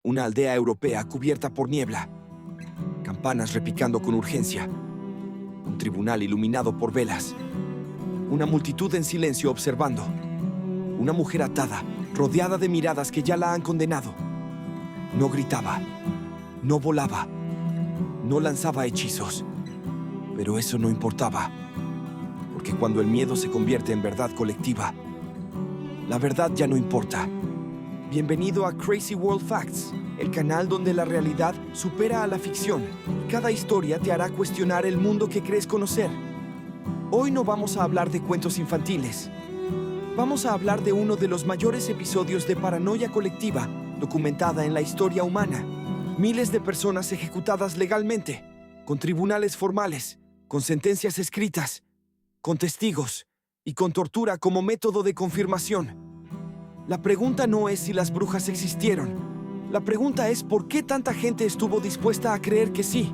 Una aldea europea cubierta por niebla. Campanas repicando con urgencia. Un tribunal iluminado por velas. Una multitud en silencio observando. Una mujer atada, rodeada de miradas que ya la han condenado. No gritaba. No volaba. No lanzaba hechizos. Pero eso no importaba. Porque cuando el miedo se convierte en verdad colectiva, la verdad ya no importa. Bienvenido a Crazy World Facts, el canal donde la realidad supera a la ficción. Cada historia te hará cuestionar el mundo que crees conocer. Hoy no vamos a hablar de cuentos infantiles. Vamos a hablar de uno de los mayores episodios de paranoia colectiva documentada en la historia humana. Miles de personas ejecutadas legalmente, con tribunales formales, con sentencias escritas, con testigos y con tortura como método de confirmación. La pregunta no es si las brujas existieron. La pregunta es por qué tanta gente estuvo dispuesta a creer que sí.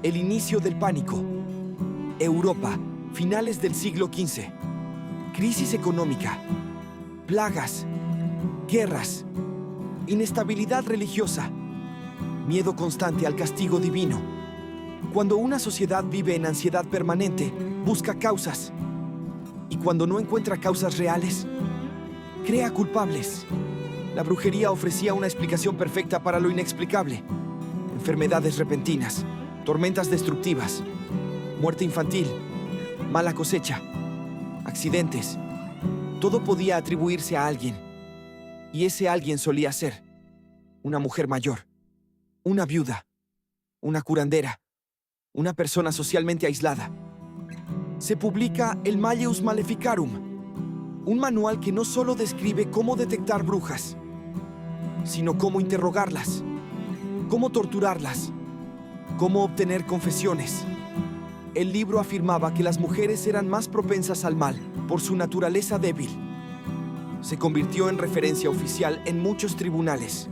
El inicio del pánico. Europa, finales del siglo XV. Crisis económica. Plagas. Guerras. Inestabilidad religiosa. Miedo constante al castigo divino. Cuando una sociedad vive en ansiedad permanente, busca causas. Y cuando no encuentra causas reales, crea culpables. La brujería ofrecía una explicación perfecta para lo inexplicable. Enfermedades repentinas, tormentas destructivas, muerte infantil, mala cosecha, accidentes. Todo podía atribuirse a alguien. Y ese alguien solía ser una mujer mayor, una viuda, una curandera, una persona socialmente aislada. Se publica el Malleus Maleficarum, un manual que no solo describe cómo detectar brujas, sino cómo interrogarlas, cómo torturarlas, cómo obtener confesiones. El libro afirmaba que las mujeres eran más propensas al mal por su naturaleza débil. Se convirtió en referencia oficial en muchos tribunales.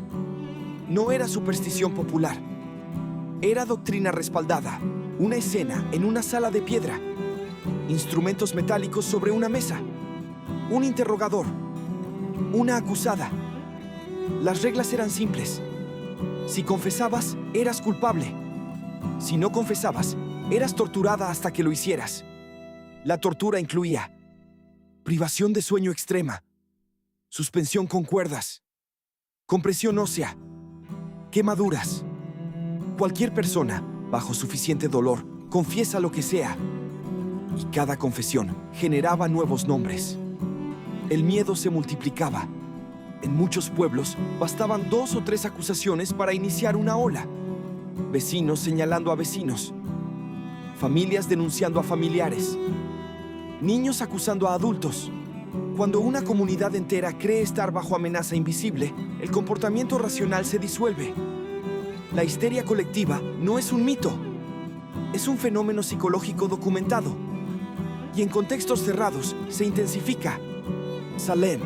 No era superstición popular. Era doctrina respaldada, una escena en una sala de piedra, instrumentos metálicos sobre una mesa, un interrogador, una acusada. Las reglas eran simples. Si confesabas, eras culpable. Si no confesabas, eras torturada hasta que lo hicieras. La tortura incluía privación de sueño extrema, suspensión con cuerdas, compresión ósea, quemaduras. Cualquier persona, bajo suficiente dolor, confiesa lo que sea. Y cada confesión generaba nuevos nombres. El miedo se multiplicaba. En muchos pueblos bastaban 2 o 3 acusaciones para iniciar una ola. Vecinos señalando a vecinos. Familias denunciando a familiares. Niños acusando a adultos. Cuando una comunidad entera cree estar bajo amenaza invisible, el comportamiento racional se disuelve. La histeria colectiva no es un mito. Es un fenómeno psicológico documentado. Y en contextos cerrados se intensifica. Salem,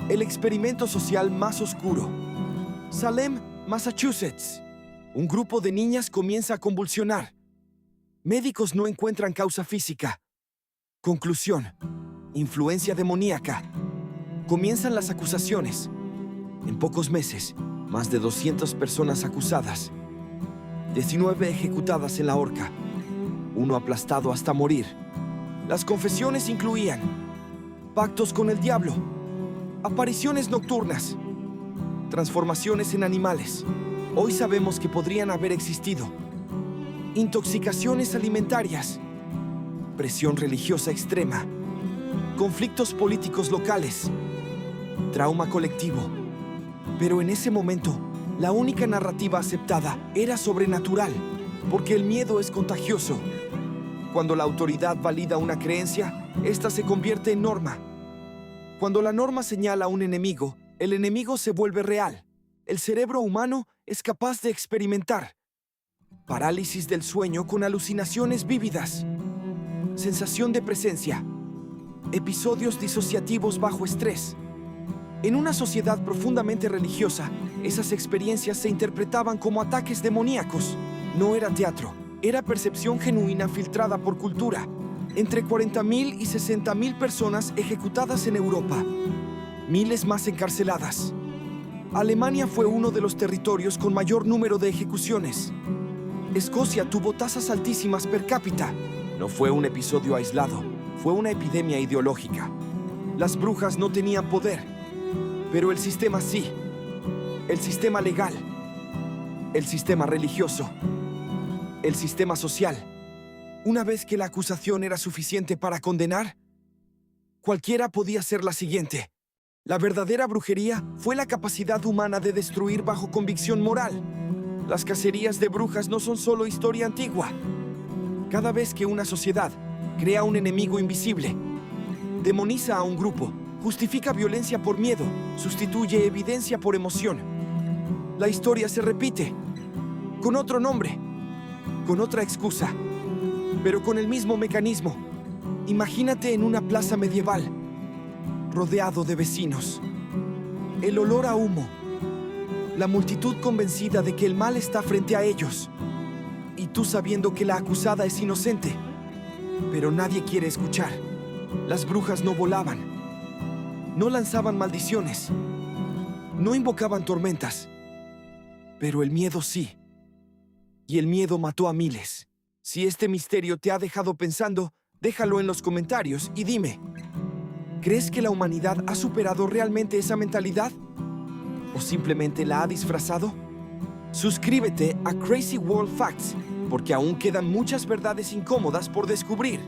el experimento social más oscuro. Salem, Massachusetts. Un grupo de niñas comienza a convulsionar. Médicos no encuentran causa física. Conclusión: influencia demoníaca. Comienzan las acusaciones. En pocos meses, más de 200 personas acusadas. 19 ejecutadas en la horca. 1 aplastado hasta morir. Las confesiones incluían pactos con el diablo, apariciones nocturnas, transformaciones en animales. Hoy sabemos que podrían haber existido. Intoxicaciones alimentarias, presión religiosa extrema, conflictos políticos locales, trauma colectivo. Pero en ese momento, la única narrativa aceptada era sobrenatural, porque el miedo es contagioso. Cuando la autoridad valida una creencia, esta se convierte en norma. Cuando la norma señala a un enemigo, el enemigo se vuelve real. El cerebro humano es capaz de experimentar parálisis del sueño con alucinaciones vívidas, sensación de presencia, episodios disociativos bajo estrés. En una sociedad profundamente religiosa, esas experiencias se interpretaban como ataques demoníacos. No era teatro, era percepción genuina filtrada por cultura. Entre 40.000 y 60.000 personas ejecutadas en Europa. Miles más encarceladas. Alemania fue uno de los territorios con mayor número de ejecuciones. Escocia tuvo tasas altísimas per cápita. No fue un episodio aislado, fue una epidemia ideológica. Las brujas no tenían poder, pero el sistema sí. El sistema legal, el sistema religioso, el sistema social. Una vez que la acusación era suficiente para condenar, cualquiera podía ser la siguiente. La verdadera brujería fue la capacidad humana de destruir bajo convicción moral. Las cacerías de brujas no son solo historia antigua. Cada vez que una sociedad crea un enemigo invisible, demoniza a un grupo, justifica violencia por miedo, sustituye evidencia por emoción, la historia se repite, con otro nombre, con otra excusa, pero con el mismo mecanismo. Imagínate en una plaza medieval, rodeado de vecinos. El olor a humo. La multitud convencida de que el mal está frente a ellos. Y tú sabiendo que la acusada es inocente. Pero nadie quiere escuchar. Las brujas no volaban. No lanzaban maldiciones. No invocaban tormentas. Pero el miedo sí. Y el miedo mató a miles. Si este misterio te ha dejado pensando, déjalo en los comentarios y dime, ¿crees que la humanidad ha superado realmente esa mentalidad? ¿O simplemente la ha disfrazado? Suscríbete a Crazy World Facts, porque aún quedan muchas verdades incómodas por descubrir.